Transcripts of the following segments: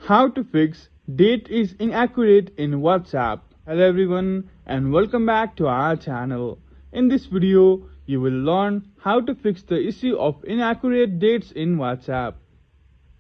How to fix date is inaccurate in WhatsApp. Hello everyone and welcome back to our channel. In this video, you will learn how to fix the issue of inaccurate dates in WhatsApp.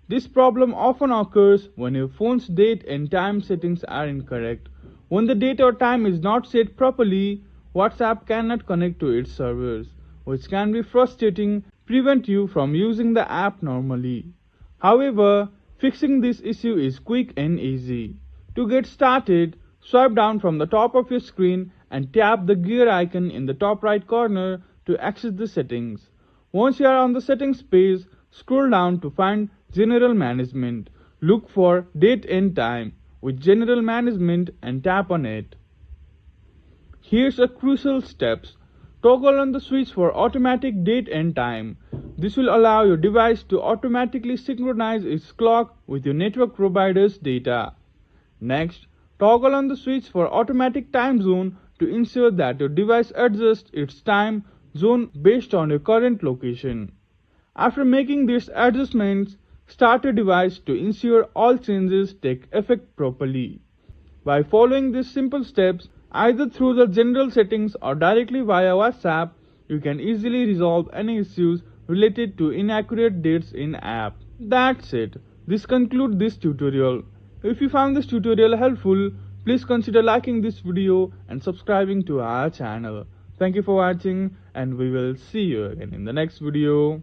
This problem often occurs when your phone's date and time settings are incorrect. When the date or time is not set properly, WhatsApp cannot connect to its servers, which can be frustrating, prevent you from using the app normally. However, fixing this issue is quick and easy. To get started, swipe down from the top of your screen and tap the gear icon in the top right corner to access the settings. Once you are on the settings page, scroll down to find General Management. Look for Date and Time with General Management and tap on it. Here's a crucial steps. Toggle on the switch for automatic date and time. This will allow your device to automatically synchronize its clock with your network provider's data. Next, toggle on the switch for automatic time zone to ensure that your device adjusts its time zone based on your current location. After making these adjustments, start your device to ensure all changes take effect properly. By following these simple steps, either through the general settings or directly via WhatsApp, you can easily resolve any issues related to inaccurate dates in app. That's it. This concludes this tutorial. If you found this tutorial helpful, please consider liking this video and subscribing to our channel. Thank you for watching and we will see you again in the next video.